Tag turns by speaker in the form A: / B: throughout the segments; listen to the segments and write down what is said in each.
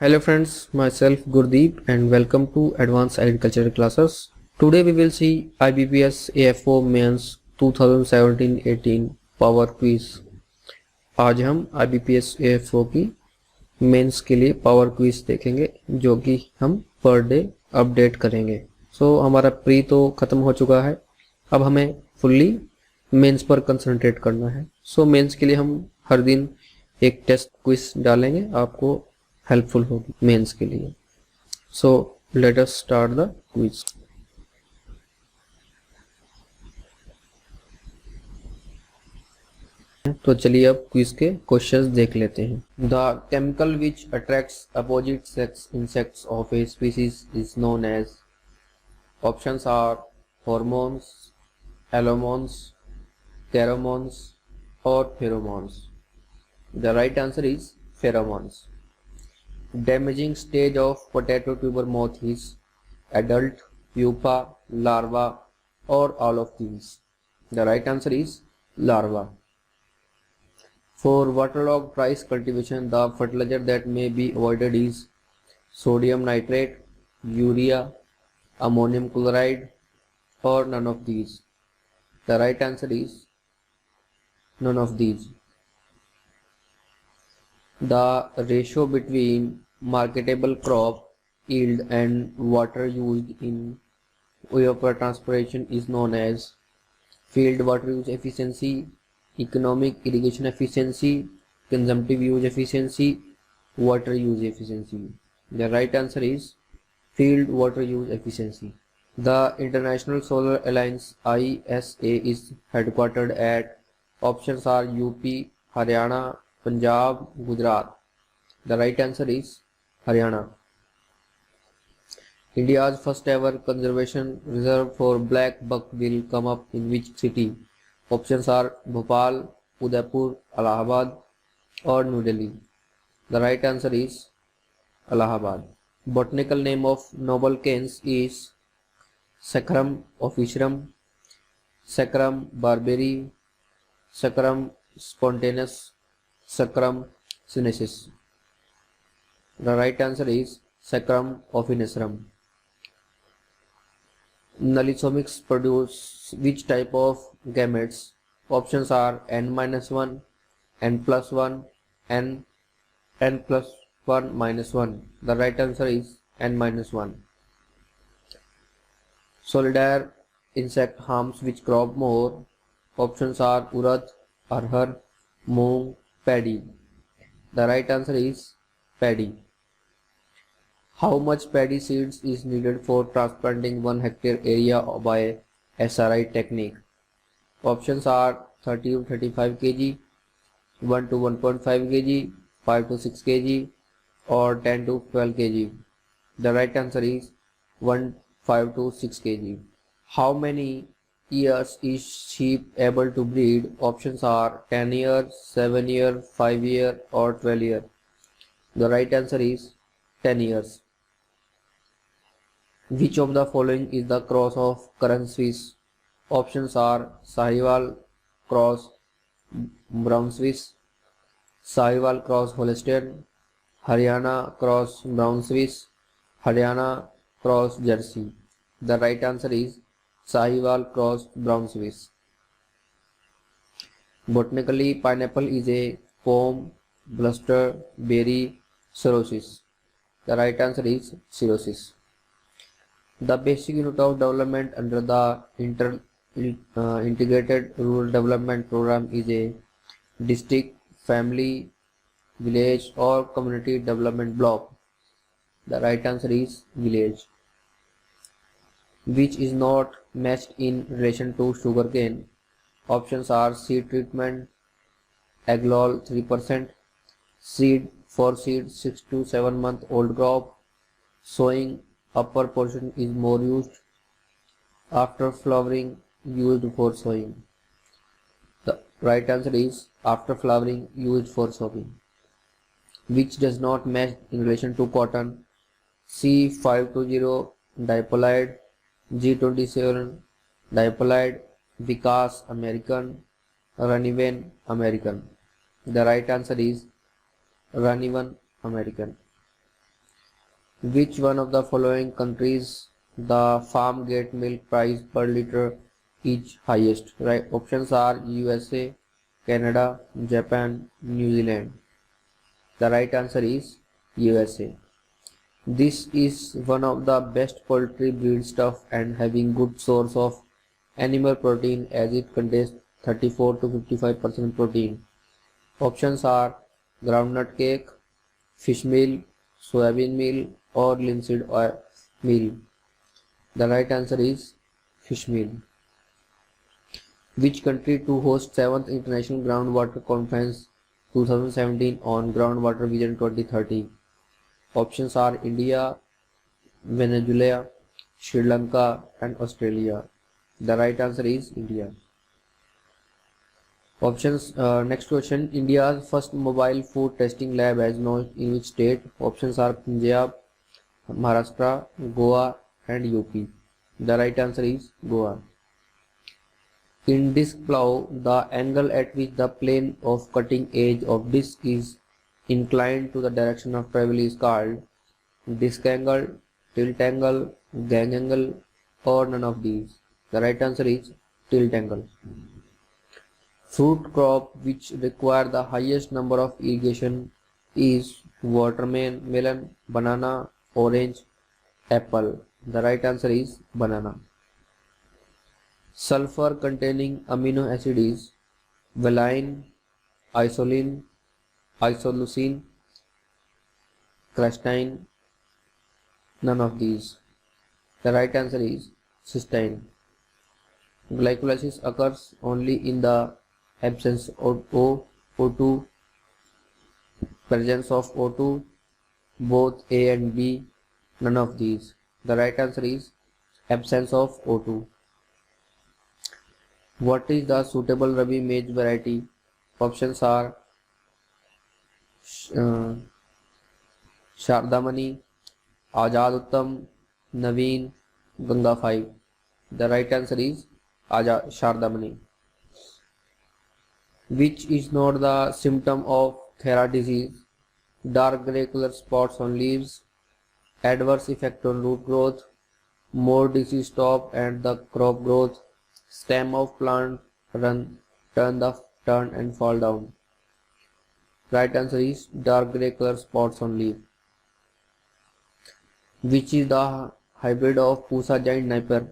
A: Hello friends, myself Gurdeep and welcome to Advanced Agriculture classes. Today we will see IBPS AFO Mains 2017-18 Power Quiz. आज हम IBPS AFO की mains के लिए power quiz देखेंगे जो कि हम पर डे अपडेट करेंगे। हमारा प्री तो ख़त्म हो चुका है, अब हमें फुल्ली मेंस पर कंसंट्रेट करना है। मेंस के लिए हम हर दिन एक टेस्ट क्विज डालेंगे, आपको हेल्पफुल होगी मेंस के लिए। Let us start the quiz. तो चलिए अब क्विज के क्वेश्चंस देख लेते हैं। The chemical which attracts opposite sex insects of a species is known as. Options are hormones, allomones, pheromones और pheromones. The right answer is pheromones. Damaging stage of potato tuber moth is adult, pupa, larva or all of these. The right answer is larva. For waterlogged rice cultivation, the fertilizer that may be avoided is sodium nitrate, urea, ammonium chloride or none of these. The right answer is none of these. The ratio between marketable crop yield and water used in evapotranspiration is known as field water use efficiency, economic irrigation efficiency, consumptive use efficiency, water use efficiency. The right answer is field water use efficiency. The International Solar Alliance ISA is headquartered at, options are UP, Haryana, Punjab, Gujarat. The right answer is Haryana. India's first ever conservation reserve for black buck will come up in which city? Options are Bhopal, Udaipur, Allahabad or New Delhi. The right answer is Allahabad. Botanical name of noble canes is Saccharum officinarum, Saccharum barberi, Saccharum spontaneus, Saccharum sinensis. The right answer is Saccharum officinarum. Nalisomics produce which type of gametes? Options are n-1, n+1, n+1 minus 1. The right answer is n-1. Solitaire insect harms which crop more? Options are urad, arhar, moong, paddy. The right answer is paddy. How much paddy seeds is needed for transplanting 1 hectare area by SRI technique? Options are 30 to 35 kg, 1 to 1.5 kg, 5 to 6 kg or 10 to 12 kg. The right answer is 5 to 6 kg. How many years is sheep able to breed? Options are 10 years, 7 years, 5 years or 12 years. The right answer is 10 years. Which of the following is the cross of current Swiss? Options are Sahiwal cross Brown Swiss, Sahiwal cross Holstein, Haryana cross Brown Swiss, Haryana cross Jersey. The right answer is Sahiwal cross Brown Swiss. Botanically, pineapple is a pome, bluster, berry, cirrhosis. The right answer is cirrhosis. The basic unit of development under the Integrated Rural Development Program is a district, family, village or community development block. The right answer is village. Which is not matched in relation to sugarcane? Options are seed treatment, Aglol 3%, seed for seed 6 to 7 month old crop, sowing upper portion is more used, after flowering used for sowing. The right answer is after flowering used for sowing. Which does not match in relation to cotton? C520 dipolide, G27 dipolide, Vikas American, Runnivan American. The right answer is Runnivan American. Which one of the following countries the farm gate milk price per liter is highest? Right. Options are USA, Canada, Japan, New Zealand. The right answer is USA. This is one of the best poultry breed stuff and having good source of animal protein as it contains 34 to 55% protein. Options are groundnut cake, fish meal, soybean meal or linseed oil meal. The right answer is fish meal. Which country to host 7th International Groundwater Conference 2017 on Groundwater Vision 2030? Options are India, Venezuela, Sri Lanka and Australia. The right answer is India. Next question. India's first mobile food testing lab has launched in which state? Options are Punjab, Maharashtra, Goa and UP. The right answer is Goa. In disc plow, the angle at which the plane of cutting edge of disc is inclined to the direction of travel is called disc angle, tilt angle, gang angle or none of these. The right answer is tilt angle. Fruit crop which require the highest number of irrigation is watermelon, banana, orange, apple. The right answer is banana. Sulfur containing amino acid is valine, isoleucine, cysteine, none of these. The right answer is cysteine. Glycolysis occurs only in the absence of O2, presence of O2, both A and B, none of these. The right answer is absence of O2. What is the suitable Rabi maize variety? Options are Shardamani, Azad Uttam, Naveen, Ganga 5. The right answer is Shardamani. Which is not the symptom of Khera disease? Dark grey color spots on leaves, adverse effect on root growth, more disease stop and the crop growth, stem of plant turn and fall down. Right answer is dark grey color spots on leaf. Which is the hybrid of Pusa giant Napier?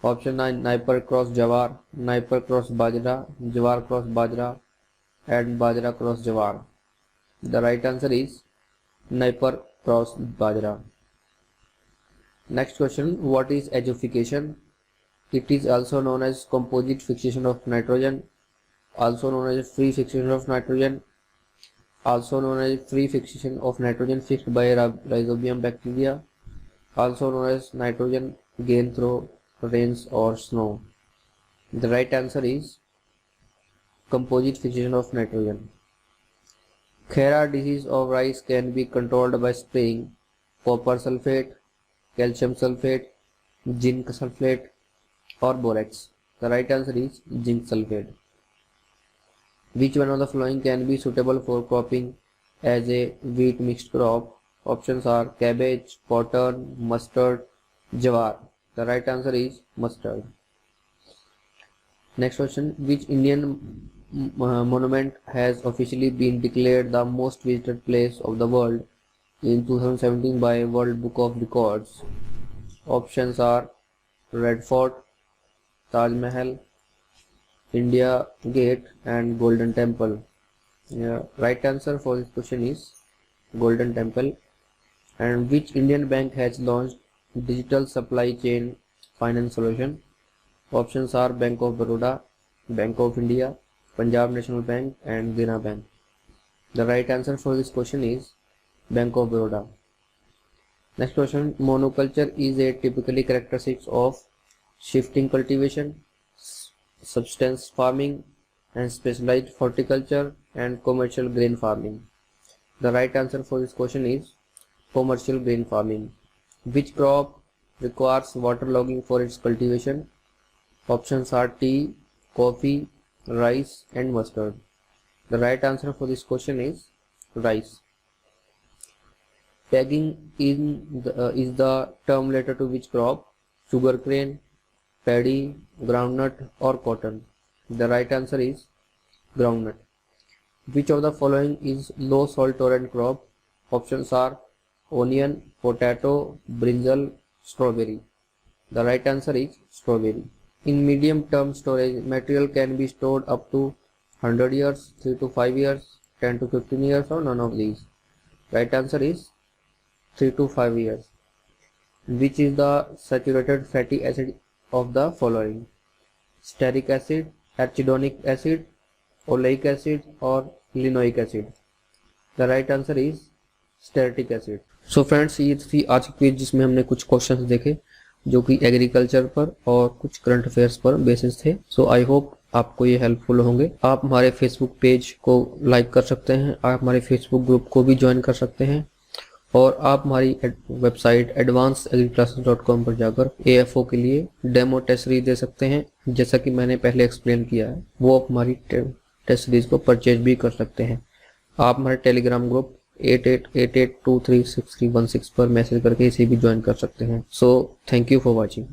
A: Option 9 Napier cross Jawar, Napier cross Bajra, Jawar cross Bajra and Bajra cross Jawar. The right answer is Napier cross Bajra. Next question. What is agification? It is also known as composite fixation of nitrogen, also known as free fixation of nitrogen, also known as free fixation of nitrogen fixed by rhizobium bacteria, also known as nitrogen gain through rains or snow. The right answer is composite fixation of nitrogen. Khera disease of rice can be controlled by spraying copper sulfate, calcium sulfate, zinc sulfate or borax. The right answer is zinc sulfate. Which one of the following can be suitable for cropping as a wheat mixed crop? Options are cabbage, cotton, mustard, jawar. The right answer is mustard. Next question. Which Indian monument has officially been declared the most visited place of the world in 2017 by World Book of Records? Options are Red Fort, Taj Mahal, India Gate and Golden Temple. Right answer for this question is Golden Temple. And which Indian bank has launched digital supply chain finance solution? Options are Bank of Baroda, Bank of India, Punjab National Bank and Dena Bank. The right answer for this question is Bank of Baroda. Next question. Monoculture is a typically characteristics of shifting cultivation, subsistence farming and specialized horticulture and commercial grain farming. The right answer for this question is commercial grain farming. Which crop requires waterlogging for its cultivation? Options are tea, coffee, rice and mustard. The right answer for this question is rice. Pegging is the term related to which crop? Sugarcane, paddy, groundnut or cotton? The right answer is groundnut. Which of the following is low salt tolerant crop? Options are onion, potato, brinjal, strawberry. The right answer is strawberry. In medium term storage, material can be stored up to 100 years, 3 to 5 years, 10 to 15 years or none of these. Right answer is 3 to 5 years. Which is the saturated fatty acid of the following? Stearic acid, arachidonic acid, oleic acid or linoleic acid? The right answer is stearic acid. So friends, ये थी आज की quiz जिसमें हमने कुछ questions देखे जो कि एग्रीकल्चर पर और कुछ करंट अफेयर्स पर बेसिस थे। सो आई होप आपको ये हेल्पफुल होंगे। आप हमारे फेसबुक पेज को लाइक कर सकते हैं, आप हमारे फेसबुक ग्रुप को भी ज्वाइन कर सकते हैं और आप हमारी वेबसाइट advancedagriClasses.com पर जाकर AFO के लिए डेमो टेस्ट सीरीज दे सकते हैं। जैसा कि मैंने पहले एक्सप्लेन किया है, वो आप हमारी टेस्ट सीरीज को परचेज भी कर सकते हैं। आप हमारे टेलीग्राम ग्रुप 8888236316 पर मैसेज करके इसे भी ज्वाइन कर सकते हैं। So thank you for watching.